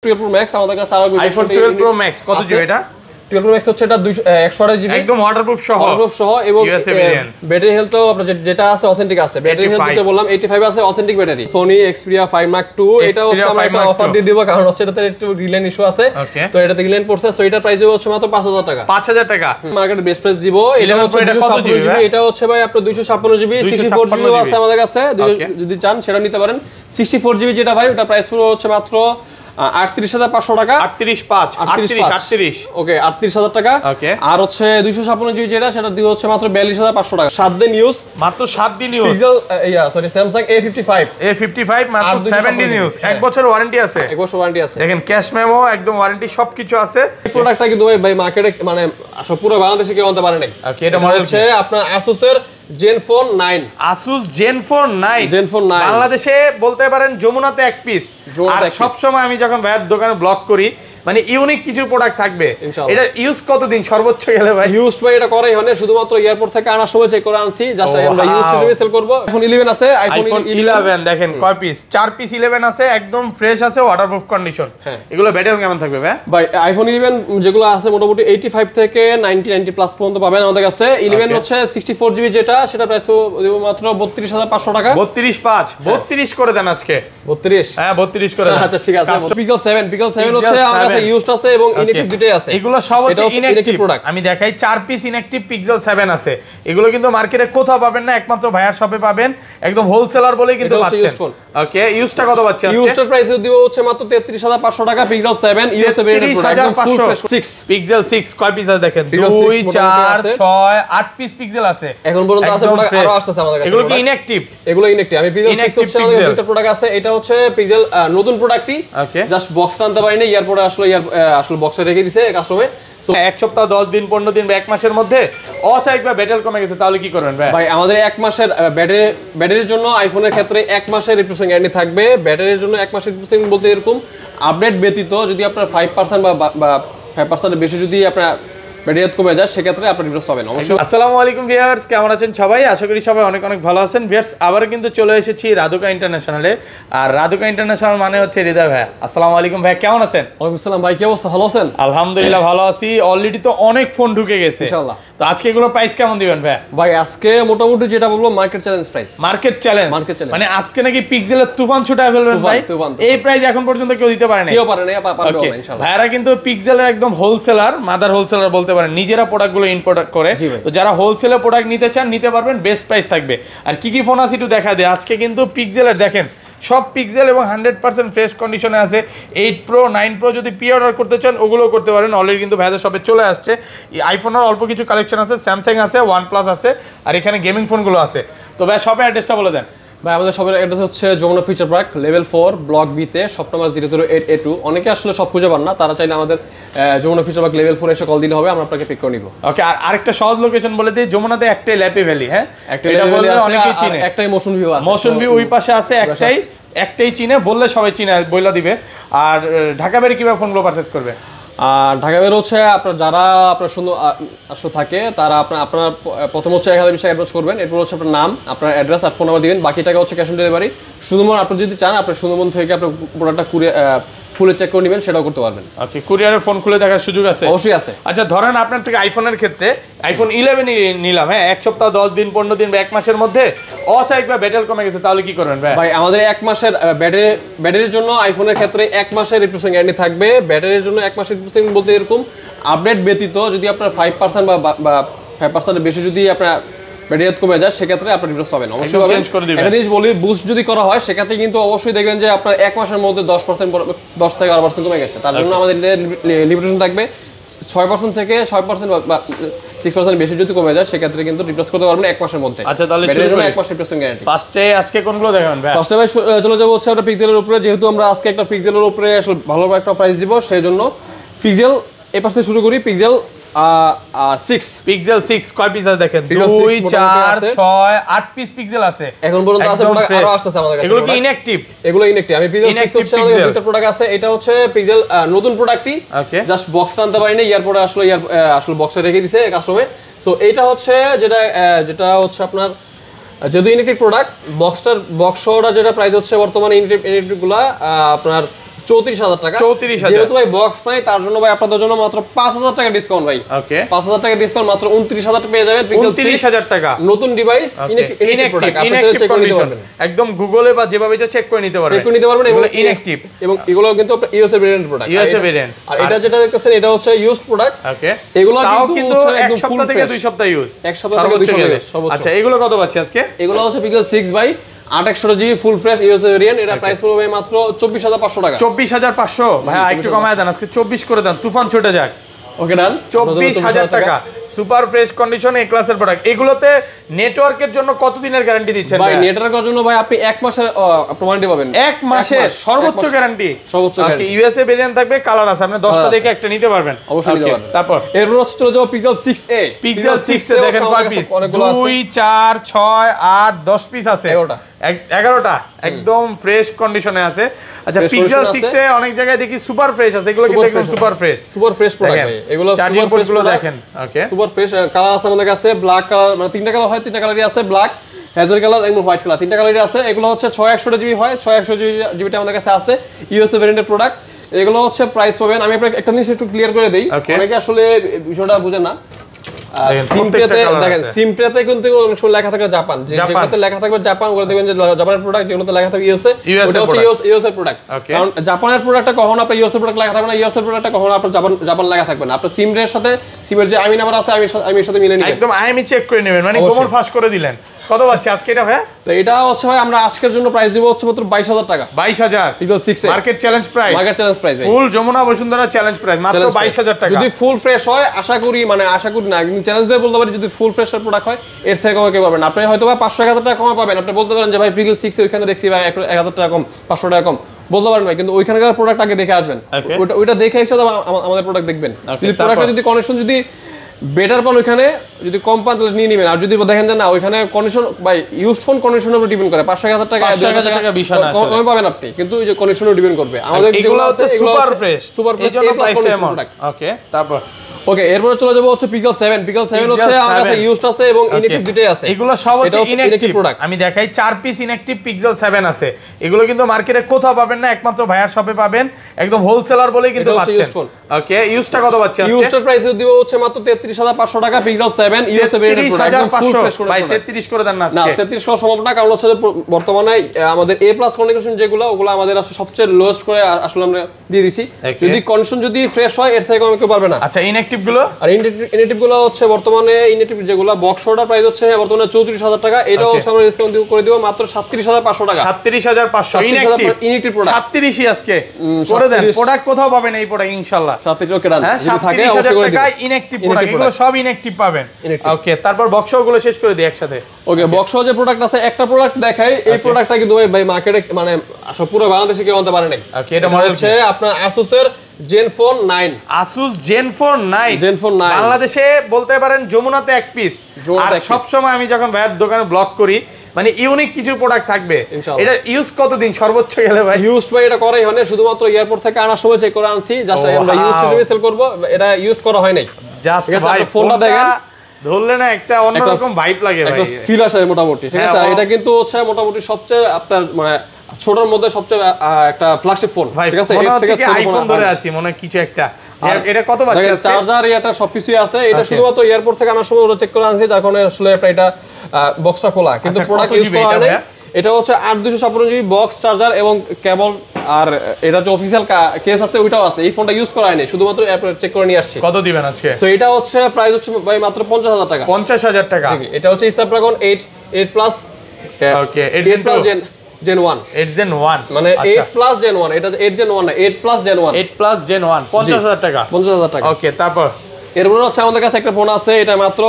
12 Pro Max আমাদের কাছে আরো আইফোন 12 Pro Max কত জিবি এটা? 12 Pro Max হচ্ছে এটা 128 জিবি একদম ওয়াটারপ্রুফ সহ এবং ব্যাটারি হেলথও আপনার যেটা আছে অথেন্টিক আছে। ব্যাটারি হেলথ যেটা বললাম 85 আছে authentic battery. Sony Xperia 5 Mark II এটা হচ্ছে আমরা একটা অফার দিয়ে দিব, কারণ হচ্ছে এটাতে একটু রিলেন ইস্যু আছে, তো এটাতে রিলেন পড়ছে, সো এটার প্রাইস হচ্ছে মাত্র 5000 টাকা। 5000 টাকা মার্কেটে বেস্ট প্রাইস দিব। এটা হচ্ছে 256 জিবি, এটা হচ্ছে ভাই আপনার 256 জিবি, 64 জিবি আছে আমাদের কাছে, যদি চান সেটা নিতে পারেন। 64 জিবি যেটা ভাই ওটা প্রাইস হচ্ছে মাত্র 38500 টাকা। 38 ওকে 38000 টাকা। আর হচ্ছে 256 জিবি যেটা সেটা দিয়ে হচ্ছে মাত্র 42500 টাকা। 7 দিন ইউজ, মাত্র 7 দিন ইউজ। পিক্সেল Samsung A55 মাত্র 7 দিন ইউজ। 1 বছর ওয়ারেন্টি আছে। 1 বছর ওয়ারেন্টি আছে। দেখেন ক্যাশ মেমো একদম ওয়ারেন্টি সবকিছু আছে। এই প্রোডাক্টটা কিন্তু ভাই মার্কেটে মানে পুরো বাংলাদেশে কেউ আনতে পারে নাই। ওকে এটা মডেল হচ্ছে আপনার Asus এর Zenfone 9। Asus Zenfone 9 9 বাংলাদেশে বলতে পারেন যমুনাতে এক পিস। আর সব সময় আমি যখন ভাইয়ের দোকানে ব্লগ করি মানে ইউনিক কিছু প্রোডাক্ট থাকবে। এটা ইউজ কতদিন সর্বোচ্চ গেলে ভাই? ইউজ ভাই এটা করাই হয় না, শুধুমাত্র এয়ারপোর্ট থেকে আনার সময় চেক করে আনছি, জাস্ট আমরা ইউজ হিসেবে সেল করব। iPhone 11 আছে, iPhone 11 দেখেন কয় পিস? 4 পিস 11 আছে, একদম ফ্রেশ আছে, ওয়াটারপ্রুফ কন্ডিশন। এগুলো ব্যাটারি কেমন থাকবে ভাই? ভাই iPhone 11 যেগুলো আছে মোটামুটি 85 থেকে 90 প্লাস পর্যন্ত পাবেন আমাদের কাছে। 11 হচ্ছে 64 জিবি যেটা সেটা প্রাইস দেব মাত্র 32500 টাকা। 32 করে দেন আজকে। 32 হ্যাঁ 32 করে দেন। আচ্ছা ঠিক আছে। Pixel 7 হচ্ছে আমাদের কাছে ইউজড আছে এবং ইনঅ্যাক্টিভ দুটোই আছে। এগুলো সব হচ্ছে ইনঅ্যাক্টিভ প্রোডাক্ট। আমি দেখাই 4 পিস ইনঅ্যাক্টিভ Pixel 7 আছে। এগুলো কিন্তু মার্কেটে কোথাও পাবেন না, একমাত্র ভাইয়ার শপে পাবেন। একদম হোলসেলার বলেই কিন্তু পাচ্ছেন। ওকে ইউজটা কত পাচ্ছেন আজকে? ইউজটার প্রাইস দিব হচ্ছে মাত্র 33500 টাকা। Pixel 7 ইউএসএ ভেরিয়েন্ট প্রোডাক্ট একদম ফুল ফ্রেশ। 6 Pixel 6 কয় পিস আছে দেখেন? 2 4 6 8 পিস পিক্সেল আছে। এখন পর্যন্ত আছে প্রোডাক্ট আরো আসছে আমাদের কাছে। এগুলো কি ইনঅ্যাক্টিভ? এগুলো ইনঅ্যাক্টিভ। আমি Pixel 6 হচ্ছে আমাদের দুটো প্রোডাক্ট আছে। এটা হচ্ছে Pixel নতুন প্রোডাক্টই, জাস্ট বক্স আনতে পারিনি, এয়ারপোর্টে আসলে বক্সে রেখে দিয়েছে কাস্টমার। সো এক সপ্তাহ 10 দিন 15 দিন বা এক মাসের মধ্যে অস্বাভাবিক বা ব্যাটারি কমে গেছে, তাহলে কি করবেন ভাই? ভাই আমাদের এক মাসের ব্যাটারির জন্য আইফোনের ক্ষেত্রে এক মাসের রিপ্লেসমেন্ট গ্যারান্টি থাকবে। ব্যাটারির জন্য এক মাসের রিপ্লেসমেন্ট বলতে এরকম আপডেট ব্যতীত যদি আপনার 5% বা 5% বেশি যদি আপনার ব্যাটারি কমে যায় সেক্ষেত্রে আপনি রিপ্লেস পাবেন অবশ্যই। আসসালামু আলাইকুম ভিউয়ার্স, কেমন আছেন সবাই? আশা করি সবাই অনেক অনেক ভালো আছেন। ভিউয়ার্স আবার কিন্তু চলে এসেছি রাধিকা ইন্টারন্যাশনালে। আর রাধিকা ইন্টারন্যাশনাল মানে হচ্ছে হৃদয় ভাই। আসসালামু আলাইকুম ভাই, কেমন আছেন? ওয়ালাইকুম আসসালাম ভাই, কি অবস্থা? ভালো আছেন? আলহামদুলিল্লাহ ভালো আছি। অলরেডি তো অনেক ফোন ঢুকে গেছে ইনশাআল্লাহ। তো আজকে এগুলো প্রাইস কেমন দিবেন ভাই? ভাই আজকে মোটামুটি যেটা বলবো market challenge price. Market challenge মানে আজকে নাকি পিক্সেলের তুফান ছুটে ফেলবেন ভাই। এই প্রাইস এখন পর্যন্ত কেউ দিতে পারে না। কেউ পারে না, পারবে না ইনশাআল্লাহ। ভাইরা কিন্তু পিক্সেলের একদম হোলসেলার, মাদার হোলসেলার বলতে পারেন, নিজেরা প্রোডাক্টগুলো ইম্পোর্ট করে। তো যারা হোলসেলে প্রোডাক্ট নিতে চান নিতে পারবেন, বেস্ট প্রাইস থাকবে। আর কি কি ফোন আছে একটু দেখা দেয় আজকে। কিন্তু পিক্সেলের দেখেন সব পিক্সেল এবং 100% ফ্রেশ কন্ডিশনে আছে। 8 Pro 9 Pro যদি প্রি অর্ডার করতে চান ওগুলোও করতে পারেন। অলরেডি কিন্তু ভাইদের শপে চলে আসছে। আইফোনের অল্প কিছু কালেকশন আছে, স্যামসাং আছে, OnePlus আছে, আর এখানে গেমিং ফোনগুলো আছে। তো ভাই শপের অ্যাড্রেসটা বলে দেন। ভাই আমাদের শপের অ্যাড্রেস হচ্ছে Jamuna future park level 4 block B তে, শপ নাম্বার 008A2। অনেকে আসলে সব খুঁজে পান না, তারা চাইলে আমাদের যমুনা ফিউচার পার্ক লেভেল 4 এসে কল দিলে হবে, আমরা আপনাকে পিক করে নিব। ওকে আর আরেকটা সহজ লোকেশন বলে দিই, যমুনাতে একটাই ল্যাপি ভ্যালি। হ্যাঁ একটা ল্যাপি ভ্যালি আছে, অনেকেই চিনে। একটাই মোশন ভিউ আছে। মোশন ভিউ ওই পাশে আছে, একটাই চিনে, বললে সবাই চিনে বইলা দিবে। আর ঢাকা বাইরে কিভাবে ফোনগুলো পারচেজ করবে? আর ঢাকা বের হচ্ছে আপনার যারা আপনার সুন্দর আসলে থাকে তারা আপনার প্রথম হচ্ছে 1000 টাকা অ্যাডভান্স করবেন, এরপর হচ্ছে আপনার নাম, আপনার অ্যাড্রেস আর ফোন নাম্বার দিবেন, বাকি টাকা হচ্ছে ক্যাশ অন ডেলিভারি। শুধুমাত্র আপনি যদি চান আপনার সুন্দরবন থেকে আপনার প্রোডাক্টটা খুলে চেক করে নেবেন, সেটাও করতে পারবেন। ওকে কুরিয়ারের ফোন খুলে দেখার সুযোগ আছে? অবশ্যই আছে। আচ্ছা ধরেন আপনার থেকে আইফোনের ক্ষেত্রে আইফোন 11 নিলাম, হ্যাঁ এক সপ্তাহ 10 দিন 15 দিন বা এক মাসের মধ্যে অস্বাভাবিক বা ব্যাটারি কমে গেছে, তাহলে কি করবেন ভাই? ভাই আমাদের এক মাসের ব্যাটারির জন্য আইফোনের ক্ষেত্রে এক মাসের রিপ্লেসমেন্ট গ্যারান্টি থাকবে। ব্যাটারির জন্য এক মাসের রিপ্লেসমেন্ট বলতে এরকম আপডেট ব্যতীত যদি আপনার 5% বা 5% বেশি যদি আপনার ব্যাটারি কমে যায় সেক্ষেত্রে আপনি রিপ্লেস পাবেন অবশ্যই পাবেন। একটা জিনিস বলি, বুস্ট যদি করা হয় সেক্ষেত্রে কিন্তু অবশ্যই দেখবেন যে আপনার এক মাসের মধ্যে 10 থেকে 12% কমে গেছে। তার জন্য আমাদের লিমিটেশন থাকবে 6% থেকে 6% বা 6% বেশি যদি কমে যায় সেক্ষেত্রে কিন্তু রিপ্লেস করতে পারবেন এক মাসের মধ্যে। আচ্ছা তাহলে ব্যাটারির জন্য এক মাসের রিপ্লেসমেন্ট গ্যারান্টি। ফার্স্টে আজকে কোনগুলো দেখাবেন ভাই? ফার্স্টে ভাই চলে যাব হচ্ছে একটা পিক্সেলের উপরে, যেহেতু আমরা আজকে একটা পিক্সেলের উপরে আসলে ভালো একটা প্রাইস দিব সেই জন্য পিক্সেল এই পাশ থেকে শুরু করি। পিক্সেল 6 পিক্সেল 6 কয় পিস আছে দেখেন? 2 4 6 8 পিস পিক্সেল আছে এখন পর্যন্ত আছে। প্রোডাক্ট আরো আসছে আমাদের কাছে। এগুলো কি ইনঅ্যাকটিভ? এগুলো ইনঅ্যাকটিভ। আমি পিক্সেল 6 হচ্ছে আমাদের দুটো প্রোডাক্ট আছে। এটা হচ্ছে পিক্সেল নতুন প্রোডাক্টই, জাস্ট বক্স আনতে পারিনি, এয়ারপোর্টে আসলে বক্সে রেখে দিয়েছে কাস্টমার। সো এটা হচ্ছে যেটা হচ্ছে আপনার যেহেতু ইনঅ্যাকটিভ প্রোডাক্ট, বক্সটা যেটা প্রাইস হচ্ছে বর্তমানে ইনঅ্যাকটিভগুলো আপনার 34,000 টাকা। 34,000 যেহেতু ভাই বক্স নাই তার জন্য ভাই আপনাদের জন্য মাত্র 5,000 টাকা ডিসকাউন্ট ভাই। ওকে 5,000 টাকা ডিসকাউন্ট মাত্র 29,000 টাকা পেয়ে যাবেন। Pixel 29,000 টাকা নতুন ডিভাইস ইনঅ্যাক্টিভ প্রোডাক্ট, আপনি চেক করে নিতে পারবেন একদম গুগলে বা যেভাবে যা চেক করে নিতে পারবেন, চেক করে নিতে পারবেন। এগুলো ইনঅ্যাক্টিভ এবং এগুলো কিন্তু আপনার USA variant product, USA variant. আর এটা যেটা দেখতেছেন এটা হচ্ছে ইউজড প্রোডাক্ট। ওকে এগুলো কিন্তু এক সপ্তাহ থেকে 2 সপ্তাহ ইউজ, এক সপ্তাহ থেকে 2 সপ্তাহ। আচ্ছা এগুলো কত পাচ্ছি আজকে? এগুলো হচ্ছে Pixel 6 ভাই 8/128GB full fresh USA variant. এটা প্রাইস পড়বে মাত্র 24,500 টাকা। 24,500 ভাই একটু কমায় দেন, আজকে 24 করে দেন, তুফান ছুটে যাক। ওকে ডান, 24,000 টাকা সুপার ফ্রেশ কন্ডিশন এ ক্লাসের প্রোডাক্ট। এগুলোতে নেটওয়ার্কের জন্য কত দিনের গ্যারান্টি দিচ্ছেন ভাই? নেটওয়ার্কের জন্য ভাই আপনি 1 মাসের ওয়ারেন্টি পাবেন। 1 মাসের সর্বোচ্চ গ্যারান্টি, সর্বোচ্চ গ্যারান্টি। ইউএসএ ভেরিয়েন্ট থাকবে, কালার আছে, আপনি 10টা দেখে একটা নিতে পারবেন। অবশ্যই নিতে পারবেন। তারপর এরপর হচ্ছে চলে যাও Pixel 6a। Pixel 6 এ দেখেন কয় পিস? 2 4 6 8 10 পিস আছে, 11টা একদম ফ্রেশ কন্ডিশনে আছে। আচ্ছা Pixel 6 এ অনেক জায়গায় দেখি সুপার ফ্রেশ আছে, এগুলো কিন্তু একদম super fresh, super fresh product ভাই। এগুলো চার্জিং পোর্ট গুলো দেখেন। ওকে সুপার ফ্রেশ কালার আছে আমাদের কাছে, ব্ল্যাক কালার, মানে 3টা কালার হয়, 3টা কালারই আছে, ব্ল্যাক, হেজার কালার এবং হোয়াইট কালার, 3টা কালারই আছে। এগুলো হচ্ছে 6/128GB হয়, 6/128GB আমাদের কাছে আছে, ইউএসএ ভেরিয়েন্টের প্রোডাক্ট। এগুলো হচ্ছে প্রাইস পাবেন, আমি আপনাকে একটা জিনিস একটু ক্লিয়ার করে দেই, অনেকে আসলে বিষয়টা বুঝেন না। সিমপ্রেতে দেখেন, সিমপ্রেতে কিন্তু অনেক সময় লেখা থাকে জাপান, যেগুলোতে লেখা থাকবে জাপান, ওগুলো দেখবেন যে জাপানের প্রোডাক্ট, যেগুলোতে লেখা থাকবে ইউএসএ, ওটা হচ্ছে ইউএসএ প্রোডাক্ট। কারণ জাপানের প্রোডাক্টটা কখনো আপনার ইউএসএ প্রোডাক্ট লেখা থাকবে না, ইউএসএ প্রোডাক্টটা কখনো আপনার জাপান লেখা থাকবে না। আপনার সিমের সাথে সিমের যে আইমি নাম্বার আছে আইমির সাথে মিলে নিবেন, একদম আইমি চেক করে নেবেন, মানে গোমর ফাঁস করে দিলেন। কত পাচ্ছি আজকে এটা ভাই? তো এটা হচ্ছে ভাই আমরা আজকের জন্য প্রাইস দিব হচ্ছে মাত্র 22,000 টাকা। 22,000 Pixel 6 এ market challenge price, market challenge price full Jamuna Bashundhara challenge price মাত্র 22,000 টাকা। যদি ফুল ফ্রেশ হয় আশা করি না, কিন্তু চ্যালেঞ্জ দিয়ে বলতে পারি যদি ফুল ফ্রেশ প্রোডাক্ট হয় এর থেকে কমে কেউ পাবেন। আপনি হয়তো বা 500-1000 টাকা কমে পাবেন, আপনি বলতে পারেন যে ভাই Pixel 6 ওইখানে দেখছি ভাই 1000 টাকা কম, 500 টাকা কম, বলতে পারেন ভাই, কিন্তু ওইখানকার প্রোডাক্ট আগে দেখে আসবেন, ওইটা দেখে এসে আমাদের প্রোডাক্ট দেখবেন। যদি প্রোডাক্টটা যদি কন্ডিশন যদি বেটার পান ওইখানে, যদি কম পান তাহলে নিয়ে নেবেন। আর যদি দেখেন যে না ওইখানে কন্ডিশন বাই ইউজড ফোন কন্ডিশনের উপর ডিপেন্ড করে, 500-1000 টাকা 2000 টাকা বিষয় না, কমে পাবেন আপনি, কিন্তু ওই যে কন্ডিশনের ডিপেন্ড করবে। আমাদের যেগুলো আছে এগুলো সুপার ফ্রেশ জন্য প্রাইসটা এমন। ওকে তারপর ওকে এরপর চলে যাবো হচ্ছে Pixel 7 হচ্ছে আমার কাছে ইউজড আছে এবং ইনঅ্যাক্টিভ দুটোই আছে। এগুলো সব হচ্ছে ইনঅ্যাক্টিভ প্রোডাক্ট। আমি দেখাই 4 পিস ইনঅ্যাক্টিভ Pixel 7 আছে। এগুলো কিন্তু মার্কেটে কোথাও পাবেন না, একমাত্র ভাইয়ার শপে পাবেন, একদম হোলসেলার বলেই কিন্তু পাচ্ছেন। ওকে ইউজটা কত পাচ্ছেন আজকে? ইউজটার প্রাইস দিব হচ্ছে মাত্র 33,500 টাকা। Pixel 7 ইউএসএ ভেরিয়েন্ট প্রোডাক্ট একদম ফুল ফ্রেশ করে ভাই 33 করে দেন না আজকে। না 33 করা সম্ভব না, কারণ হচ্ছে বর্তমানে আমাদের A+ কন্ডিশন যেগুলো ওগুলো আমাদের আসলে সবচেয়ে লোয়েস্ট করে আসলে আমরা দিয়ে দিছি। যদি কন্ডিশন যদি ফ্রেশ হয় এর থেকে কমে কেউ পারবে না। আচ্ছা ইনঅ্যাক্টিভ গুলো, আর ইনঅ্যাক্টিভ গুলো হচ্ছে বর্তমানে ইনঅ্যাক্টিভ যেগুলো বক্স অর্ডার প্রাইস হচ্ছে বর্তমানে 34,000 টাকা। এটাও আমরা ডিসকাউন্ট করে দিব মাত্র 37,500 টাকা। 37,500 ইনঅ্যাক্টিভ প্রোডাক্ট 37ই আজকে করে দেন। প্রোডাক্ট কোথাও পাবেন এই প্রোডাক্ট ইনশাআল্লাহ 37 ওকে ডান। যদি থাকে অবশ্যই করে দিন। ইনঅ্যাক্টিভ প্রোডাক্ট এগুলো সব ইনঅ্যাক্টিভ পাবেন। ওকে তারপর বক্সগুলো শেষ করে দিই একসাথে। ওকে বক্স যে প্রোডাক্ট আছে একটা প্রোডাক্ট দেখাই, এই প্রোডাক্টটা কিন্তু ভাই মার্কেটে মানে আসলে পুরো বাংলাদেশে কেউ আনতে পারে নাই। ওকে এটা মডেল হচ্ছে আপনার Asus-এর Zenfone 9। Asus Zenfone 9 9 বাংলাদেশে বলতে পারেন যমুনাতে এক পিস। আর সব সময় আমি যখন ভাইয়ের দোকানে ব্লগ করি মানে ইউনিক কিছু প্রোডাক্ট থাকবে। এটা ইউজ কতদিন সর্বোচ্চ গেলে ভাই? ইউজ ভাই এটা করাই হয় না, শুধুমাত্র এয়ারপোর্ট থেকে আনার সময় চেক করে আনছি, জাস্ট আমরা ইউজ হিসেবে সেল করব, এটা ইউজ করা হয় নাই। জাস্ট ভাই ফোনটা দেখেন ধরলে না একটা অন্যরকম ভাইব লাগে ভাই, একটা ফিল আসে মোটামুটি, ঠিক আছে। এটা কিন্তু হচ্ছে মোটামুটি সবচেয়ে আপনার মানে ছোটর মধ্যে সবচেয়ে একটা ফ্ল্যাগশিপ ফোন, ঠিক আছে। এর থেকে আইফোন ধরে আছি মনে কিছু একটা। এটা কত বাজে? চার্জার এটা সবকিছুই আছে। এটা শুধুমাত্র এয়ারপোর্ট থেকে আনার সময় ওরা চেক করে আনছি, যার কারণে আসলে এটা বক্সটা খোলা, কিন্তু প্রোডাক্ট ইউজ করা হয় না। এটা হচ্ছে 8/256GB বক্স চার্জার এবং কেবল, আর এটা যে অফিশিয়াল কেস আছে ওইটাও আছে। এই ফোনটা ইউজ করা হয়নি, শুধুমাত্র চেক করে নিয়ে আসছি। কত দিবেন আজকে? সো এটা হচ্ছে প্রাইস হচ্ছে ভাই মাত্র 50,000 টাকা। 50,000 টাকা। এটা হচ্ছে Snapdragon 8 Plus ওকে 8 Plus Gen 1 8 Gen 1 মানে 8 Plus Gen 1, এটা 8 Gen 1 না 8 Plus Gen 1 8 Plus Gen 1 50,000 টাকা। 50,000 টাকা। ওকে তারপর এরপর হচ্ছে আমাদের কাছে একটা ফোন আছে, এটা মাত্র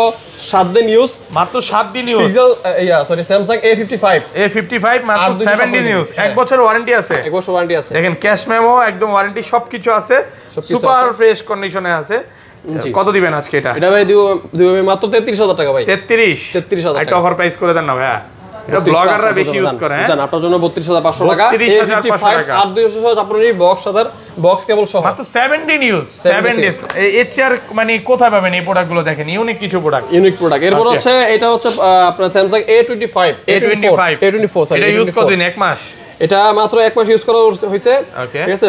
7 দিন ইউজ, মাত্র 7 দিন ইউজ। Pixel Samsung A55 মাত্র 7 দিন ইউজ, 1 বছর ওয়ারেন্টি আছে। 1 বছর ওয়ারেন্টি আছে। দেখেন ক্যাশ মেমো একদম ওয়ারেন্টি সবকিছু আছে, সুপার ফ্রেশ কন্ডিশনে আছে। কত দিবেন আজকে এটা? এটা ভাই দিব মাত্র 33,000 টাকা ভাই। 33,000 টাকা। একটা অফার প্রাইস করে দেন না ভাইয়া, এটা ব্লগাররা বেশি ইউজ করে। হ্যাঁ জান আপনার জন্য 32,500 টাকা। 32,500 টাকা 8/256 বক্স চার্জার বক্স কেবল সহ মাত্র 7 দিন ইউজ, 7 ডেজ। এর চেয়ার মানে কোথায় পাবেন এই প্রোডাক্টগুলো? দেখেন ইউনিক কিছু প্রোডাক্ট, ইউনিক প্রোডাক্ট। এরপর হচ্ছে এটা হচ্ছে আপনার Samsung A24 এটা ইউজ কতদিন? 1 মাস এটা মাত্র 1 মাস ইউজ করা হয়েছে, ঠিক আছে।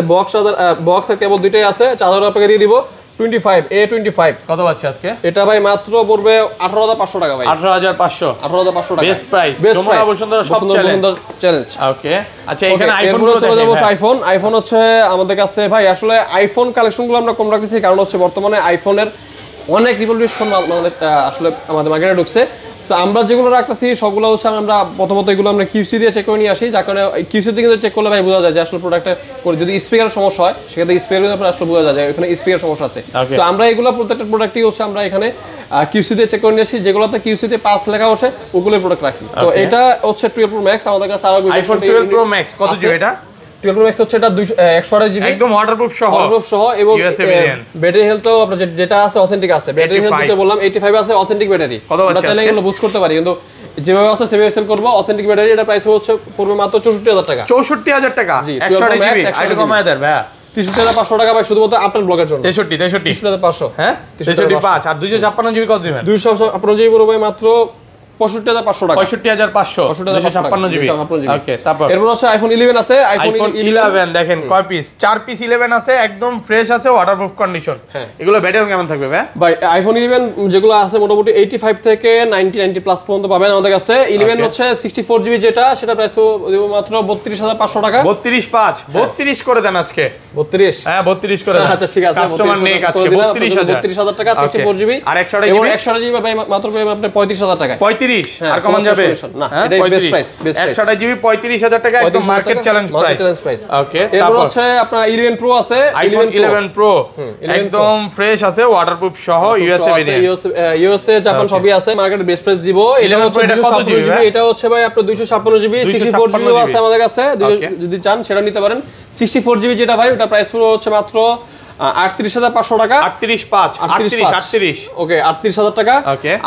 বক্স আর কেবল দুইটাই আছে, 4000 টাকা দিয়ে দিব। 25 A25 কত পাচ্ছি আজকে? এটা ভাই মাত্র পড়বে 18500 টাকা ভাই। 18500 টাকা বেস্ট প্রাইস। তোমরা বসুন্ধরা সব চ্যালেঞ্জ। ওকে, আচ্ছা এখানে আইফোন গুলো চলে যাব। আইফোন হচ্ছে আমাদের কাছে ভাই আসলে আইফোন কালেকশনগুলো আমরা কম রাখতেছি, কারণ হচ্ছে বর্তমানে আইফোনের অনেক রিভলিউশন আসলে আমাদের মার্কেটে ঢুকছে। সো আমরা যেগুলো রাখতেছি সবগুলো হচ্ছে আমরা প্রথমত এগুলো আমরা কিউসি দিয়ে চেক করে নিয়ে আসি, যার কারণে কিউসি দিয়ে চেক করলে ভাই বোঝা যায় যে আসলে প্রোডাক্টে যদি স্পিকারের সমস্যা হয় সেক্ষেত্রে স্পিকারের উপর আসলে বোঝা যায় এখানে স্পিকার সমস্যা আছে। সো আমরা এগুলো প্রত্যেকটা প্রোডাক্টই হচ্ছে আমরা এখানে কিউসি দিয়ে চেক করে নিয়ে আসি, যেগুলোতে কিউসিতে 5 লেখা ওঠে ওগুলোর প্রোডাক্ট রাখি। তো এটা হচ্ছে 12 Pro Max আমাদের কাছে। আরো আইফোন 12 Pro Max কত জিবি এটা? 12 Pro Max হচ্ছে এটা 128 জিবি একদম ওয়াটারপ্রুফ সহ এবং ব্যাটারি হেলথও আপনার যেটা আছে অথেন্টিক আছে। ব্যাটারি হেলথ যেটা বললাম 85 আছে, অথেন্টিক ব্যাটারি। আমরা চাইলে এগুলো বুস্ট করতে পারি, কিন্তু যেভাবে আছে সেভাবে সেল করব। অথেন্টিক ব্যাটারি এটা প্রাইস হচ্ছে পড়বে মাত্র 64000 টাকা। 64000 টাকা 128 জিবি। আইটা কমায় দেন ভাই, 63500 টাকা ভাই শুধুমাত্র আপনার ব্লগের জন্য। 63 হ্যাঁ 63500। আর 256 জিবি কত দিবেন? 256 জিবি পড়বে মাত্র 65500 টাকা। 65500 জিবি। ওকে, তারপর এরপর হচ্ছে আইফোন 11 আছে। আইফোন 11 দেখেন কয় পিস? 4 পিস 11 আছে, একদম ফ্রেশ আছে, ওয়াটারপ্রুফ কন্ডিশন। এগুলো ব্যাটারি কেমন থাকবে ভাই? আইফোন 11 যেগুলো আছে মোটামুটি 85 থেকে 90 প্লাস পর্যন্ত পাবেন আমাদের কাছে। 11 হচ্ছে 64 জিবি যেটা, সেটা প্রাইস দেব মাত্র 32500 টাকা। 32 করে দেন আজকে। 32 হ্যাঁ 32 করে দেন। আচ্ছা ঠিক আছে, কাস্টমার নেক আজকে 32000 টাকা 64 জিবি। আর 128 জিবি ভাই মাত্র পাবেন আপনি 35000 টাকা। 35 আর কমন যাবে না, এটাই বেস্ট প্রাইস। 128 জিবি 35000 টাকা, একদম মার্কেট চ্যালেঞ্জ প্রাইস। ওকে, তারপর হচ্ছে আপনার 11 Pro আছে। আইফোন 11 Pro একদম ফ্রেশ আছে, ওয়াটারপ্রুফ সহ, ইউএসএ ভেরিয়েন্ট। ইউএসএ জাপান সবই আছে, মার্কেটে বেস্ট প্রাইস দিব। এটা হচ্ছে 256 জিবি। এটা হচ্ছে ভাই আপনার 256 জিবি। 64 জিবি আছে আমাদের কাছে, যদি চান সেটা নিতে পারেন। 64 জিবি যেটা ভাই ওটা প্রাইস হচ্ছে মাত্র 38500 টাকা। 38 ওকে, 38000 টাকা।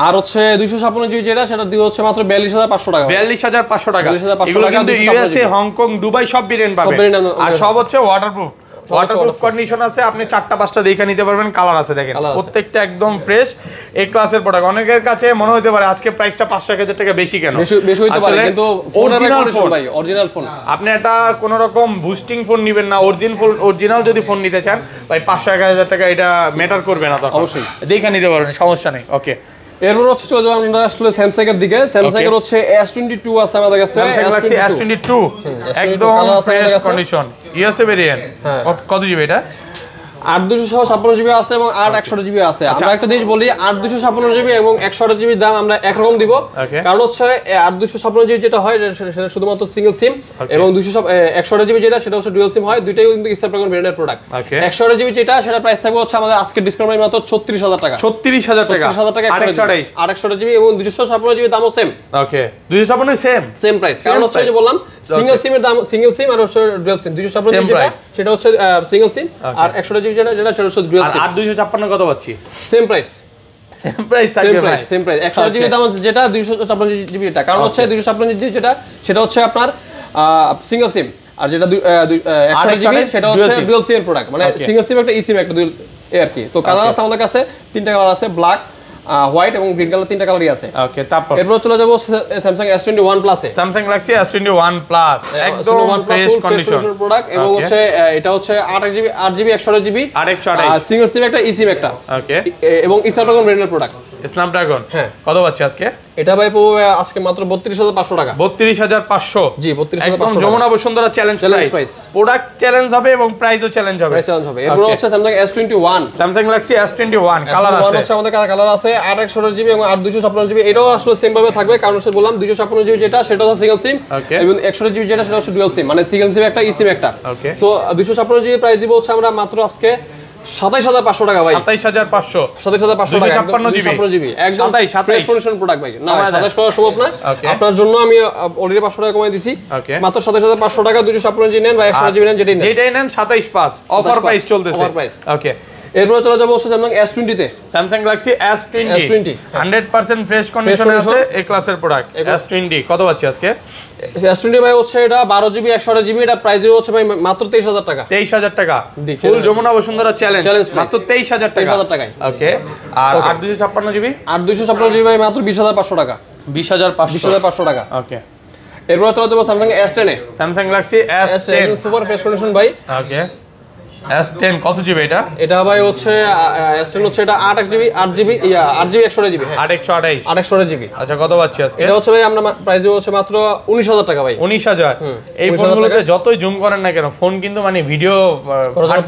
আর হচ্ছে 256 জিবি যেটা, সেটা দিয়ে হচ্ছে মাত্র 42500 টাকা। 42500 টাকা। এগুলো কিন্তু ইউএসএ, হংকং, দুবাই সব ভেরিয়েন্ট পাবেন। আর সব হচ্ছে ওয়াটারপ্রুফ কন্ডিশন আছে। আপনি 4টা 5টা দেখে নিতে পারবেন, কালার আছে দেখেন, প্রত্যেকটা একদম ফ্রেশ এ ক্লাসের প্রোডাক্ট। অনেকের কাছে মনে হতে পারে আজকে প্রাইসটা 500-1000 টাকা বেশি কেন? বেশি হইতে পারে, কিন্তু অরিজিনাল ফোন ভাই, অরিজিনাল ফোন। আপনি এটা কোন রকম বুস্টিং ফোন নেবেন না, অরিজিনাল যদি ফোন নিতে চান ভাই 500-1000 টাকা এটা ম্যাটার করবে না, তখন অবশ্যই দেখে নিতে পারবেন, সমস্যা নেই। ওকে, এরপর হচ্ছে চলে যাবো আমরা আসলে স্যামসাং এর দিকে। স্যামসাং এর হচ্ছে S22 আছে আমাদের কাছে। স্যামসাং গ্যালাক্সি S22 একদম ফ্রেশ কন্ডিশন, ইউএসএ ভেরিয়েন্ট। কত জিবি এটা? 8256 জিবি আছে এবং 8128 জিবি আছে। আমরা একটা জিনিস বলি, 8256 জিবি এবং 128 জিবি দাম আমরা একরকম দিব, কারণ হচ্ছে 8256 জিবি যেটা হয় সেটা শুধুমাত্র সিঙ্গেল সিম, এবং 128 জিবি যেটা সেটা হচ্ছে ডুয়াল সিম হয়। দুইটাই কিন্তু স্ন্যাপড্রাগন ব্র্যান্ডের প্রোডাক্ট। 128 জিবি যেটা, সেটা প্রাইস থাকবে হচ্ছে আমাদের আজকে ডিসকাউন্ট প্রাইস মাত্র 36000 টাকা। 36000 টাকা। 128 জিবি এবং 256 জিবি দামও সেম। ওকে, 256 সেম প্রাইস, কারণ হচ্ছে যে বললাম সিঙ্গেল সিমের দাম সিঙ্গেল সিম, আর হচ্ছে ডুয়াল সিম। 256 জিবি যেটা সেটা হচ্ছে সিঙ্গেল সিম, আর 128 জিবি যেটা সেটা হচ্ছে ডুয়াল সিম। আর 256 কত পাচ্ছি? সেম প্রাইস থাকবে ভাই, সেম প্রাইস। 128 জিবি দাম যেটা, 256 জিবি এটা, কারণ হচ্ছে 256 জিবি যেটা সেটা হচ্ছে আপনার সিঙ্গেল সিম, আর যেটা 128 জিবি সেটা হচ্ছে ডুয়াল সিম প্রোডাক্ট, মানে সিঙ্গেল সিম একটা ইসিম একটা দুই আর কি। তো কালার আছে আমাদের কাছে 3টা কালার আছে, ব্ল্যাক, হোয়াইট এবং গ্রিন কালার, 3টা কালারই আছে। ওকে, তারপর এরপর চলে যাব স্যামসাং S21 প্লাস এ। স্যামসাং গ্যালাক্সি S21 প্লাস একদম ফ্রেশ কন্ডিশন প্রোডাক্ট, এবং হচ্ছে এটা হচ্ছে 8 জিবি 128 জিবি আর 128 সিঙ্গেল সিম একটা ইসিম একটা। ওকে, এবং স্ন্যাপড্রাগন ব্র্যান্ডের প্রোডাক্ট। স্ন্যাপড্রাগন হ্যাঁ, কত পাচ্ছি আজকে? এটা ভাই আজকে মাত্র 32500 টাকা। 32500 জি, 32500 একদম Jamuna Bashundhara challenge price. Product challenge হবে এবং প্রাইসও চ্যালেঞ্জ হবে। এরপর হচ্ছে Samsung S21, Samsung Galaxy S21 colour আছে। হচ্ছে আমাদের কালার আছে 8 জিবি এবং 256 জিবি। এটাও আসলে সেম ভাবে থাকবে, কারণ হচ্ছে বললাম 256 জিবি যেটা সেটা হচ্ছে সিঙ্গেল সিম, এবং 128 জিবি যেটা সেটা হচ্ছে ডুয়াল সিম, মানে সিঙ্গেল সিম একটা ইসিম একটা। সো 256 জিবি প্রাইস দিব হচ্ছে আমরা মাত্র আজকে 27500 টাকা ভাই। 27500 256 জিবি একদম ফ্রেশ কন্ডিশন প্রোডাক্ট ভাই। না 27 করা সম্ভব না, আপনার জন্য আমি অলরেডি 500 টাকা কমাই দিছি, মাত্র 27500 টাকা। 256 জিবি নেন বা 128 জিবি নেন, যেটাই নেন 27500 অফার প্রাইস চলতেছে। ওকে, এরপর চলে যাবো স্যামসাং S20 তে। স্যামসাং গ্যালাক্সি S20 100% ফ্রেশ কন্ডিশনে আছে, এই ক্লাসের প্রোডাক্ট। S20 কত পাচ্ছি আজকে? S20 ভাই হচ্ছে এটা 12 জিবি 128 জিবি, এটা প্রাইস হচ্ছে ভাই মাত্র 23000 টাকা। 23000 টাকা ফুল যমুনা বসুন্ধরা চ্যালেঞ্জ মাত্র 23000 টাকায়। ওকে, আর 8256 জিবি? 8256 জিবি ভাই মাত্র 20500 টাকা। 20500 টাকা। ওকে, এরপর চলে যাবো স্যামসাং S10 এ। Samsung Galaxy S10 super fresh condition ভাই। ওকে S10 কত জিবি এটা? এটা ভাই হচ্ছে S10 হচ্ছে এটা 8GB 8GB 128GB, হ্যাঁ 828 আচ্ছা কত পাচ্ছি আজকে? এটা হচ্ছে ভাই আমরা প্রাইস হচ্ছে মাত্র 19000 টাকা ভাই। 19000। এই ফোনগুলোতে যতই জুম করেন না কেন ফোন কিন্তু মানে ভিডিও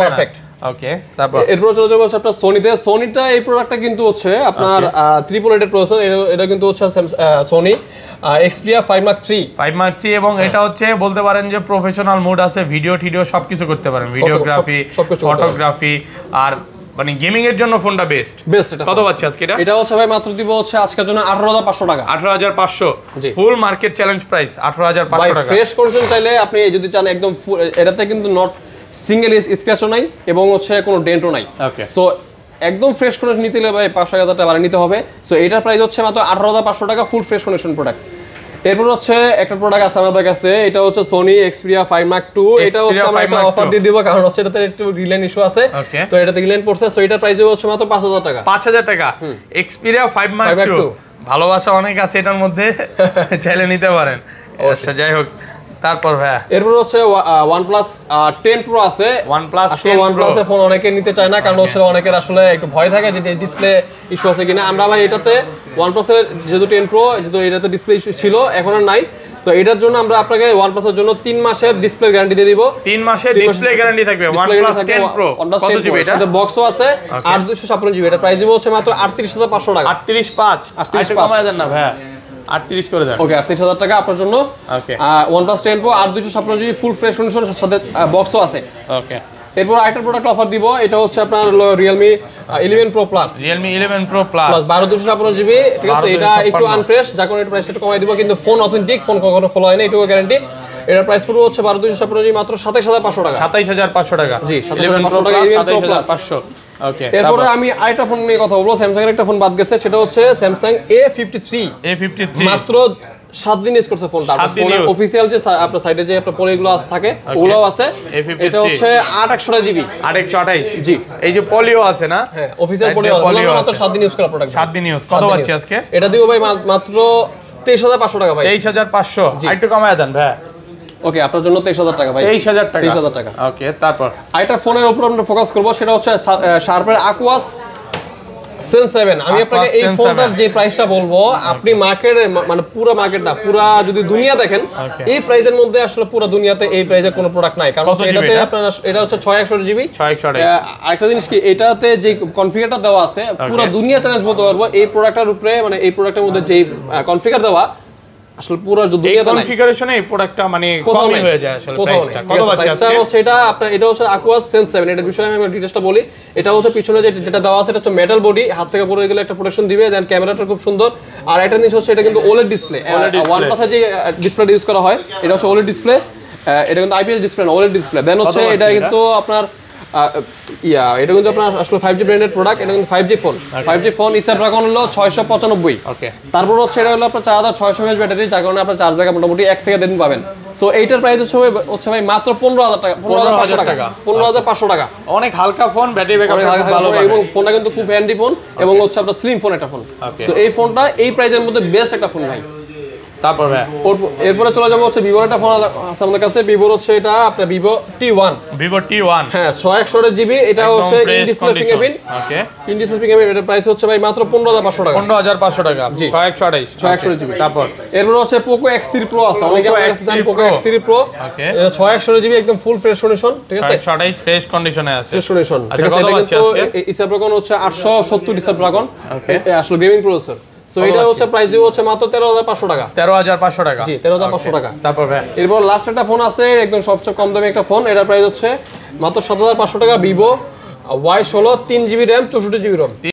পারফেক্ট। ওকে তারপর এরপর চলে যাবো আপনার সোনিতে। সোনিটা এই প্রোডাক্টটা কিন্তু হচ্ছে আপনার 888 প্রসেসর, এটা কিন্তু হচ্ছে সোনি Xperia 5 Mark 3 এবং এটা হচ্ছে বলতে পারেন যে প্রফেশনাল মোড আছে, ভিডিও সবকিছু করতে পারেন, ভিডিওগ্রাফি ফটোগ্রাফি আর মানে গেমিং এর জন্য ফোনটা বেস্ট। এটা কত পাচ্ছি আজকে এটা? এটা হচ্ছে ভাই মাত্র দিব হচ্ছে আজকের জন্য 18500 টাকা। 18500 জি, ফুল মার্কেট চ্যালেঞ্জ প্রাইস 18500 ভাই টাকা। ফ্রেশ কন্ডিশন চাইলে আপনি যদি চান একদম এটাতে কিন্তু নট সিঙ্গেল স্ক্র্যাচও নাই এবং হচ্ছে কোনো ডেন্টও নাই। ওকে সো একদম ফ্রেশ কন্ডিশন নিতে হলে ভাই 5,000 টাকা বাড়ি নিতে হবে। সো এটার প্রাইস হচ্ছে মাত্র 18500 টাকা ফুল ফ্রেশ কন্ডিশন প্রোডাক্ট। এরপর হচ্ছে একটা প্রোডাক্ট আছে আমাদের কাছে, এটা হচ্ছে Sony Xperia 5 Mark 2। এটা হচ্ছে আমরা একটা অফার দিয়ে দিব কারণ হচ্ছে এটাতে একটু রিলেন ইস্যু আছে, তো এটাতে রিলেন পড়ছে। সো এটার প্রাইস হচ্ছে মাত্র 5000 টাকা। 5000 টাকা Xperia 5 Mark 2। ভালোবাসা অনেক আছে এটার মধ্যে, চাইলে নিতে পারেন। আচ্ছা যাই হোক, তারপর ভাই এরপর হচ্ছে OnePlus 10 Pro আছে। OnePlus এর ফোন অনেকে নিতে চায় না কারণ হচ্ছে অনেকের আসলে একটু ভয় থাকে যে ডিসপ্লে ইস্যু আছে কিনা। আমরা ভাই এটাতে OnePlus এর যেহেতু 10 Pro যেহেতু এটাতে ডিসপ্লে ইস্যু ছিল, এখন আর নাই, তো এটার জন্য আমরা আপনাকে OnePlus এর জন্য 3 মাসের ডিসপ্লে গ্যারান্টি দিয়ে দিব। 3 মাসের ডিসপ্লে গ্যারান্টি থাকবে OnePlus 10 Pro। কত জিবি এটা? এটা বক্সও আছে 8256GB। এটা প্রাইস দিব হচ্ছে মাত্র 38500 টাকা। 385 কমায় দেন না ভাই, 38 করে দেন। ওকে 38000 টাকা আপনার জন্য। ওকে OnePlus 10 Pro 8256GB full fresh কন্ডিশনের সাথে বক্সও আছে। ওকে এরপর আরেকটা প্রোডাক্ট অফার দিব, এটা হচ্ছে আপনার Realme 11 Pro Plus। Realme 11 Pro Plus 12256GB, ঠিক আছে। এটা একটু আনফ্রেশ, যার কারণে এর প্রাইসটা একটু কমাই দিব, কিন্তু ফোন অথেন্টিক, ফোন কখনো খোলা হয় না, এটুকু গ্যারান্টি। এটার প্রাইস পড়বে হচ্ছে 12256GB মাত্র 27500 টাকা। 27500 টাকা। জি 27500 টাকা 11 Pro Plus। 27500। ওকে এরপরে আমি আরেকটা ফোন নিয়ে কথা বলবো, স্যামসাং এর একটা ফোন বাদ গেছে, সেটা হচ্ছে Samsung A53। মাত্র 7 দিন ইউজ করছে ফোনটা। ফোনের অফিশিয়াল যে আপনার সাইডে যে আপনার পলিগুলো থাকে ওগুলোও আছে। এটা হচ্ছে 828GB। 828 জি, এই যে পলিও আছে না? হ্যাঁ অফিশিয়াল পলিও মাত্র 7 দিন ইউজ করা প্রোডাক্ট। 7 দিন ইউজ। কত পাচ্ছি আজকে? এটা দিও ভাই মাত্র 23500 টাকা ভাই। 23500 একটু কমায় দেন ভাই। ওকে আপনার জন্য 23000 টাকা ভাই। 23000 টাকা। ওকে তারপর আরেকটা ফোনের উপর আমরা ফোকাস করব, সেটা হচ্ছে শার্পের Aquos Zen 7। আমি আপনাকে এই ফোনটার যে প্রাইসটা বলবো, আপনি মার্কেটে মানে পুরো মার্কেটটা পুরা যদি দুনিয়া দেখেন, এই প্রাইসের মধ্যে আসলে পুরো দুনিয়াতে এই প্রাইসের কোনো প্রোডাক্ট নাই। কারণ এটাতে আপনার এটা হচ্ছে 628GB। আরেকটা জিনিস কি, এটাতে যে কনফিগারটা দেওয়া আছে পুরো দুনিয়া চ্যালেঞ্জ বলতে পারবো এই প্রোডাক্টটার উপরে, মানে এই প্রোডাক্টের মধ্যে যে কনফিগার দেওয়া আসলে পুরো দুনিয়াতে নাই। কনফিগারেশনে এই প্রোডাক্টটা মানে কমই হয়ে যায় আসলে প্রাইসটা। কত বাজে আজকে? হচ্ছে এটা আপনার এটা হচ্ছে Aquos Zen 7। এটার বিষয়ে আমি ডিটেইলসটা বলি। এটা হচ্ছে পিছনে যেটা দেওয়া আছে, এটা হচ্ছে মেটাল বডি, হাত থেকে পড়ে গেলে একটা প্রোটেকশন দিবে, দেন ক্যামেরাটা খুব সুন্দর। আর একটা জিনিস হচ্ছে এটা কিন্তু OLED ডিসপ্লে। OnePlus এর যে ডিসপ্লে ইউজ করা হয় এটা হচ্ছে OLED ডিসপ্লে। এটা কিন্তু IPS ডিসপ্লে না, OLED ডিসপ্লে। দেন হচ্ছে এটা কিন্তু আপনার এটা কিন্তু আপনার আসলে 5G ব্র্যান্ডেড প্রোডাক্ট। এটা কিন্তু 5G phone. 5G phone Snapdragon হলো 695। ওকে তারপর হচ্ছে এটা হলো আপনার 4600 mAh ব্যাটারি, যার কারণে আপনার চার্জ ব্যাকআপ মোটামুটি 1 থেকে 2 দিন পাবেন। সো এইটার প্রাইস হচ্ছে ভাই মাত্র 15000 টাকা। 15500 টাকা। 15500 টাকা। অনেক হালকা ফোন, ব্যাটারি ব্যাকআপ ভালো এবং ফোনটা কিন্তু খুব হ্যান্ডি ফোন এবং হচ্ছে আপনার স্লিম ফোন একটা ফোন। সো এই ফোনটা এই প্রাইসের মধ্যে বেস্ট একটা ফোন ভাই। তারপর ভাই এরপরে চলে যাবো হচ্ছে ভিভোর একটা ফোন আছে আমাদের কাছে। ভিভোর হচ্ছে এটা আপনার Vivo T1। হ্যাঁ 661GB। এটা হচ্ছে in display fingerprint. Okay in display fingerprint. এটার প্রাইস হচ্ছে ভাই মাত্র 15500 টাকা। 15500 টাকা। 661GB। তারপর এরপর হচ্ছে Poco X3 Pro আছে। অনেকে জানেন Poco X3 Pro। ওকে এটা 661GB একদম ফুল ফ্রেশ কন্ডিশন, ঠিক আছে। 628 ফ্রেশ কন্ডিশনে আছে। ফ্রেশ কন্ডিশন, ঠিক আছে। এটা কিন্তু Snapdragon হচ্ছে 870 Snapdragon। ওকে আসলে গেমিং প্রসেসর। সো এটা হচ্ছে প্রাইস দিব হচ্ছে মাত্র 13500 টাকা। 13500 টাকা। জি 13500 টাকা। তারপর ভাই এরপর লাস্ট একটা ফোন আছে, একদম সবচেয়ে কম দামি একটা ফোন। এটার প্রাইস হচ্ছে মাত্র 7500 টাকা। Vivo Y16 3GB RAM 64GB ROM।